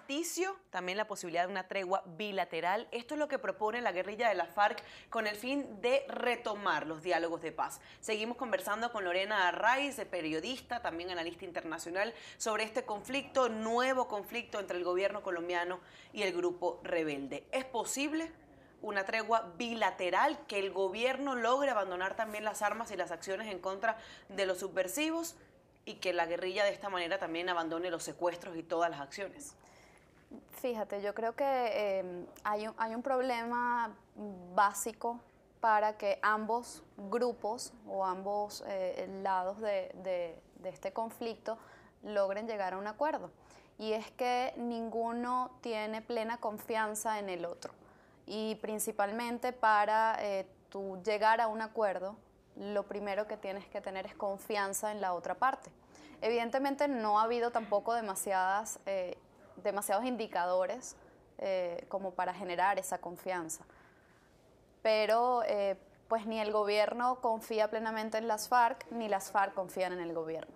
armisticio, también la posibilidad de una tregua bilateral. Esto es lo que propone la guerrilla de la FARC con el fin de retomar los diálogos de paz. Seguimos conversando con Lorena Arraiz, periodista, también analista internacional, sobre este conflicto, nuevo conflicto entre el gobierno colombiano y el grupo rebelde. ¿Es posible una tregua bilateral, que el gobierno logre abandonar también las armas y las acciones en contra de los subversivos y que la guerrilla de esta manera también abandone los secuestros y todas las acciones? Fíjate, yo creo que hay un problema básico para que ambos grupos o ambos lados de este conflicto logren llegar a un acuerdo. Y es que ninguno tiene plena confianza en el otro. Y principalmente para tú llegar a un acuerdo, lo primero que tienes que tener es confianza en la otra parte. Evidentemente no ha habido tampoco demasiados indicadores como para generar esa confianza. Pero pues ni el gobierno confía plenamente en las FARC, ni las FARC confían en el gobierno.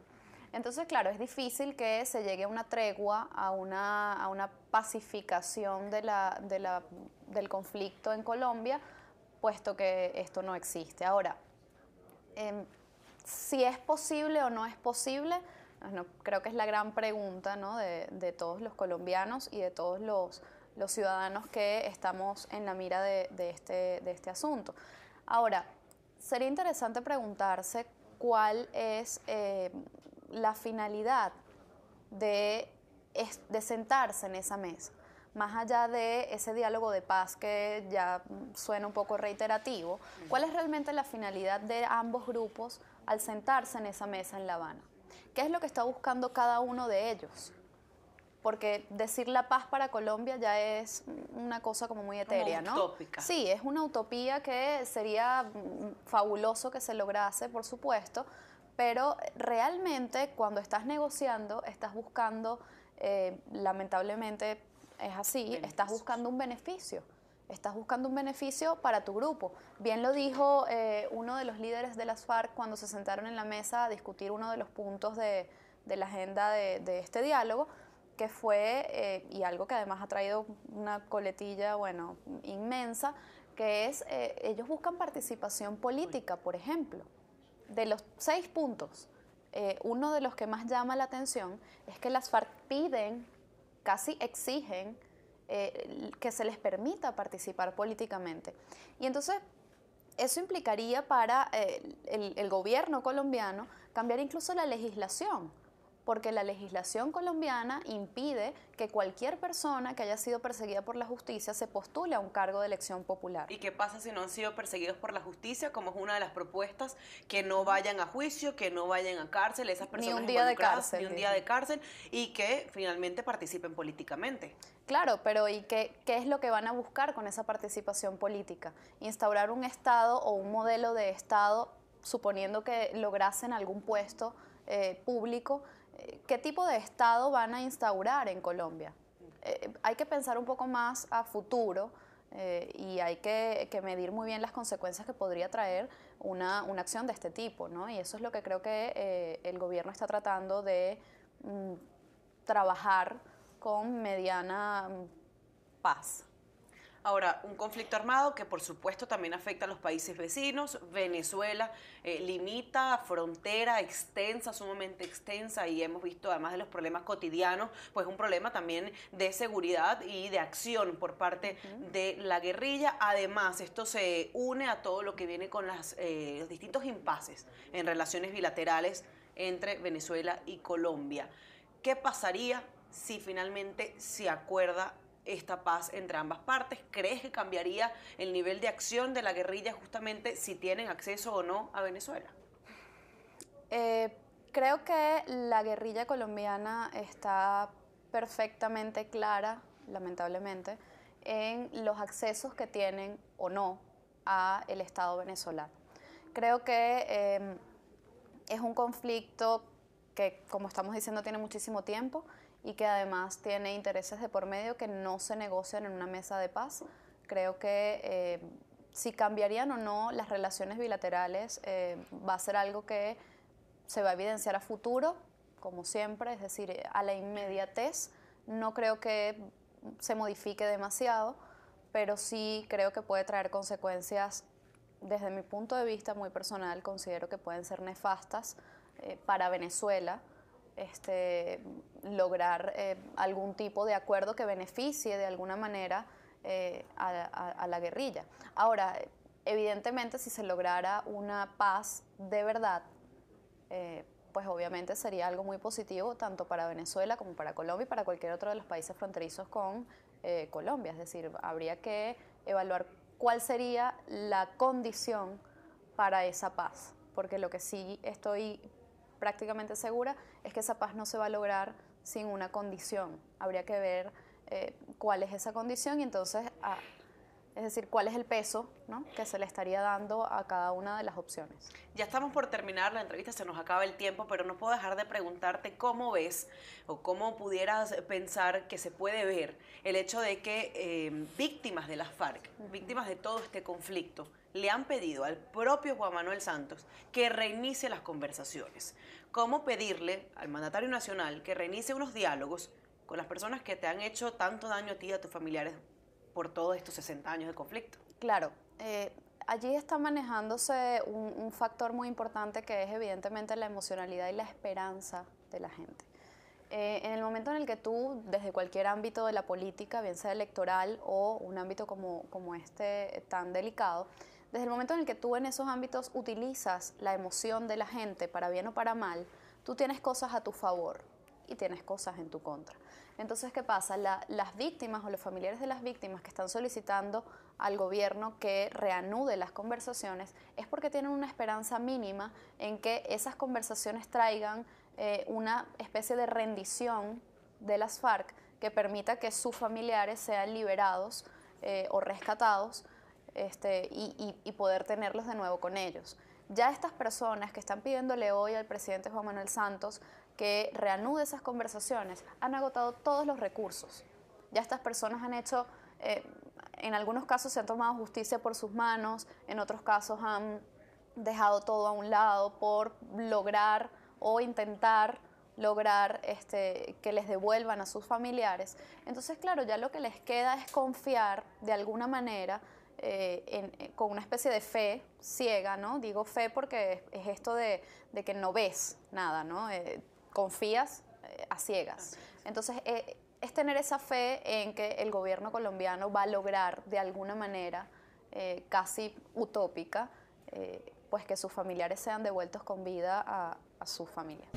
Entonces, claro, es difícil que se llegue a una tregua, a una pacificación del conflicto en Colombia, puesto que esto no existe. Ahora, si es posible o no es posible, bueno, creo que es la gran pregunta, ¿no?, de todos los colombianos y de todos los ciudadanos que estamos en la mira de este asunto. Ahora, sería interesante preguntarse cuál es la finalidad de sentarse en esa mesa, más allá de ese diálogo de paz que ya suena un poco reiterativo. ¿Cuál es realmente la finalidad de ambos grupos al sentarse en esa mesa en La Habana? ¿Qué es lo que está buscando cada uno de ellos? Porque decir la paz para Colombia ya es una cosa como muy etérea, ¿no? Utópica. Sí, es una utopía que sería fabuloso que se lograse, por supuesto, pero realmente cuando estás negociando, estás buscando, lamentablemente es así, estás buscando un beneficio. Estás buscando un beneficio para tu grupo. Bien lo dijo uno de los líderes de las FARC cuando se sentaron en la mesa a discutir uno de los puntos de la agenda de este diálogo, que fue, y algo que además ha traído una coletilla, bueno, inmensa, que es, ellos buscan participación política, por ejemplo. De los 6 puntos, uno de los que más llama la atención es que las FARC piden, casi exigen, que se les permita participar políticamente. Y entonces eso implicaría para el gobierno colombiano cambiar incluso la legislación, porque la legislación colombiana impide que cualquier persona que haya sido perseguida por la justicia se postule a un cargo de elección popular. ¿Y qué pasa si no han sido perseguidos por la justicia, como es una de las propuestas, que no vayan a juicio, que no vayan a cárcel, esas personas ni un día de cárcel, ni un día de cárcel, y que finalmente participen políticamente? Claro, pero ¿y qué es lo que van a buscar con esa participación política? Instaurar un Estado o un modelo de Estado, suponiendo que lograsen algún puesto público. ¿Qué tipo de Estado van a instaurar en Colombia? Hay que pensar un poco más a futuro y hay que medir muy bien las consecuencias que podría traer una acción de este tipo, ¿no? Y eso es lo que creo que el gobierno está tratando de trabajar con mediana paz. Ahora, un conflicto armado que por supuesto también afecta a los países vecinos. Venezuela limita, frontera extensa, sumamente extensa, y hemos visto, además de los problemas cotidianos, pues un problema también de seguridad y de acción por parte de la guerrilla. Además, esto se une a todo lo que viene con los distintos impases en relaciones bilaterales entre Venezuela y Colombia. ¿Qué pasaría si finalmente se acuerda esta paz entre ambas partes? ¿Crees que cambiaría el nivel de acción de la guerrilla justamente si tienen acceso o no a Venezuela? Creo que la guerrilla colombiana está perfectamente clara, lamentablemente, en los accesos que tienen o no a el Estado venezolano. Creo que es un conflicto que, como estamos diciendo, tiene muchísimo tiempo y que además tiene intereses de por medio que no se negocian en una mesa de paz. Creo que si cambiarían o no las relaciones bilaterales va a ser algo que se va a evidenciar a futuro, como siempre, es decir, a la inmediatez no creo que se modifique demasiado, pero sí creo que puede traer consecuencias, desde mi punto de vista muy personal, considero que pueden ser nefastas para Venezuela, lograr algún tipo de acuerdo que beneficie de alguna manera a la guerrilla. Ahora, evidentemente, si se lograra una paz de verdad, pues obviamente sería algo muy positivo tanto para Venezuela como para Colombia y para cualquier otro de los países fronterizos con Colombia. Es decir, habría que evaluar cuál sería la condición para esa paz, porque lo que sí estoy prácticamente segura es que esa paz no se va a lograr sin una condición. Habría que ver cuál es esa condición y entonces, es decir, cuál es el peso, ¿no?, que se le estaría dando a cada una de las opciones. Ya estamos por terminar la entrevista, se nos acaba el tiempo, pero no puedo dejar de preguntarte cómo ves o cómo pudieras pensar que se puede ver el hecho de que víctimas de las FARC, víctimas de todo este conflicto, le han pedido al propio Juan Manuel Santos que reinicie las conversaciones. ¿Cómo pedirle al mandatario nacional que reinicie unos diálogos con las personas que te han hecho tanto daño a ti y a tus familiares por todos estos 60 años de conflicto? Claro, allí está manejándose un factor muy importante que es evidentemente la emocionalidad y la esperanza de la gente. En el momento en el que tú, desde cualquier ámbito de la política, bien sea electoral o un ámbito como este tan delicado, desde el momento en el que tú en esos ámbitos utilizas la emoción de la gente para bien o para mal, tú tienes cosas a tu favor y tienes cosas en tu contra. Entonces, ¿qué pasa? Las víctimas o los familiares de las víctimas que están solicitando al gobierno que reanude las conversaciones es porque tienen una esperanza mínima en que esas conversaciones traigan una especie de rendición de las FARC que permita que sus familiares sean liberados o rescatados y poder tenerlos de nuevo con ellos. Ya estas personas que están pidiéndole hoy al presidente Juan Manuel Santos que reanude esas conversaciones han agotado todos los recursos. Ya estas personas han hecho, en algunos casos se han tomado justicia por sus manos, en otros casos han dejado todo a un lado por lograr o intentar lograr que les devuelvan a sus familiares. Entonces, claro, ya lo que les queda es confiar de alguna manera con una especie de fe ciega, ¿no? Digo fe porque es esto de que no ves nada, ¿no? Confías a ciegas. Entonces, es tener esa fe en que el gobierno colombiano va a lograr de alguna manera casi utópica, pues que sus familiares sean devueltos con vida a su familia.